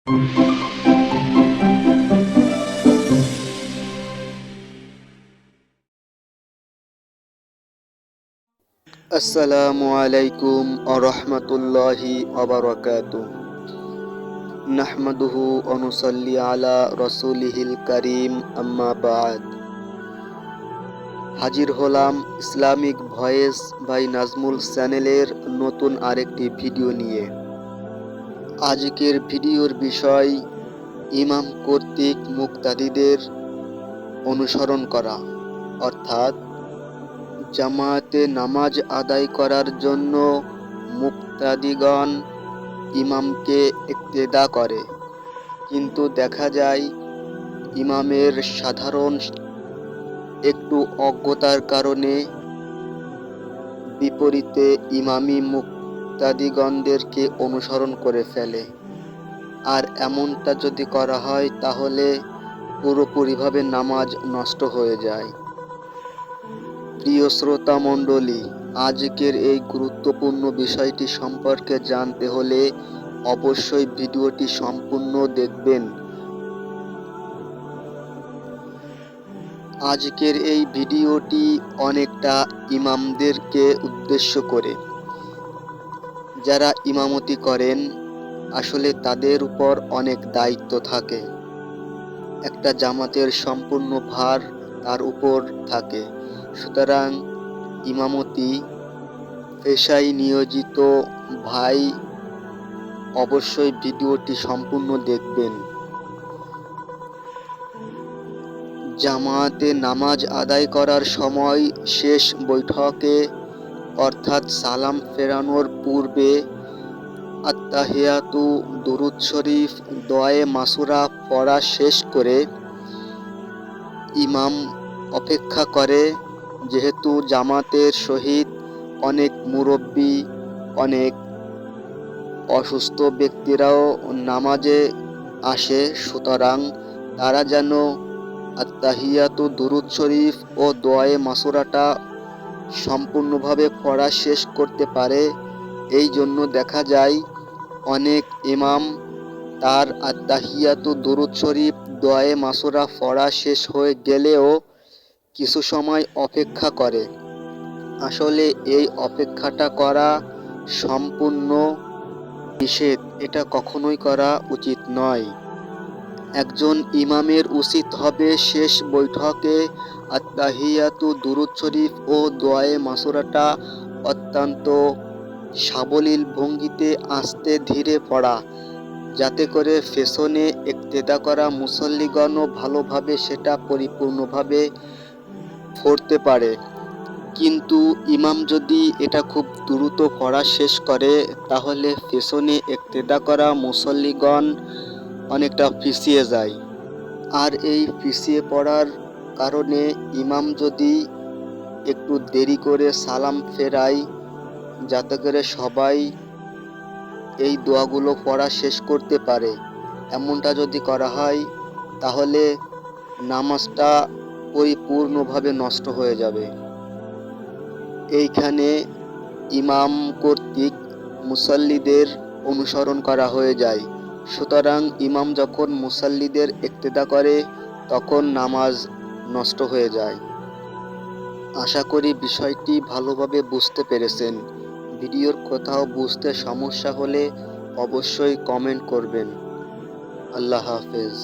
আসসালামু আলাইকুম আরহামাতুল্লাহি ওয়াবারাকাতুহু। নাহমাদুহু ওয়া নুসাল্লি আলা রাসূলিহিল কারীম, আম্মা বা'দ। হাজির হলাম ইসলামিক ভয়েস বাই নাজমুল চ্যানেলের নতুন আরেকটি ভিডিও নিয়ে। আজকের ভিডিওর বিষয় ইমাম কর্তৃক মুক্তাদিদের অনুসরণ করা, অর্থাৎ জামায়াতে নামাজ আদায় করার জন্য মুক্তাদিগণ ইমামকে ইক্তেদা করে, কিন্তু দেখা যায় ইমামের সাধারণ একটু অজ্ঞতার কারণে বিপরীতে ইমামি মুক্তাদিগণদেরকে অনুসরণ করে ফেলে। আর এমনটা যদি করা হয় তাহলে পুরোপুরিভাবে নামাজ নষ্ট হয়ে যায়। প্রিয় শ্রোতা মণ্ডলী, আজকের এই গুরুত্বপূর্ণ বিষয়টি সম্পর্কে জানতে হলে অবশ্যই ভিডিওটি সম্পূর্ণ দেখবেন। আজকের এই ভিডিওটি অনেকটা ইমামদেরকে উদ্দেশ্য করে। যারা ইমামতি করেন আসলে তাদের উপর অনেক দায়িত্ব থাকে। একটা জামাতের সম্পূর্ণ ভার তার উপর থাকে। সুতরাং ইমামতি পেশায় নিয়োজিত ভাই অবশ্যই ভিডিওটি সম্পূর্ণ দেখবেন। জামায়াতে নামাজ আদায় করার সময় শেষ বৈঠকে অর্থাৎ সালাম ফেরানোর পূর্বে আত্তাহিয়াতু, দুরূদ শরীফ, দোয়ায়ে মাসুরা পড়া শেষ করে ইমাম অপেক্ষা করে। যেহেতু জামাতের সহিত অনেক মুরব্বী, অনেক অসুস্থ ব্যক্তিরাও নামাজে আসে, সুতরাং তারা যেন আত্তাহিয়াতু, দুরূদ শরীফ ও দোয়ায়ে মাসুরাটা সম্পূর্ণভাবে পড়া শেষ করতে পারে। এই জন্য দেখা যায় অনেক ইমাম তার আত্তাহিয়াতু, দুরূদ শরীফ, দোয়ায়ে মাসুরা পড়া শেষ হয়ে গেলেও কিছু সময় অপেক্ষা করে। আসলে এই অপেক্ষাটা করা সম্পূর্ণ নিষেধ, এটা কখনোই করা উচিত নয়। একজন ইমামের উচিত হবে শেষ বৈঠকে আত্তাহিয়াতু, দুরূদ শরীফ ও দোয়ায়ে মাসুরাটা অত্যন্ত সাবলীল ভঙ্গিতে আস্তে ধীরে পড়া, যাতে করে পেছনে ইক্তেদা করা মুসল্লিগণও ভালোভাবে সেটা পরিপূর্ণভাবে পড়তে পারে। কিন্তু ইমাম যদি এটা খুব দ্রুত পড়া শেষ করে তাহলে পেছনে ইক্তেদা করা মুসল্লিগণ অনেকটা পিছিয়ে যায়। আর এই পিছিয়ে পড়ার কারণে ইমাম যদি একটু দেরি করে সালাম ফেরায়, যাতে করে সবাই এই দোয়াগুলো পড়া শেষ করতে পারে, এমনটা যদি করা হয় তাহলে নামাজটা পরিপূর্ণভাবে নষ্ট হয়ে যাবে। এইখানে ইমাম কর্তৃক মুসাল্লিদের অনুসরণ করা হয়ে যায়। সুতরাং ইমাম যখন মুসাল্লিদের ইক্তেদা করে তখন নামাজ নষ্ট হয়ে যায়। আশা করি বিষয়টি ভালোভাবে বুঝতে পেরেছেন। ভিডিওর কোথাও বুঝতে সমস্যা হলে অবশ্যই কমেন্ট করবেন। আল্লাহ হাফেজ।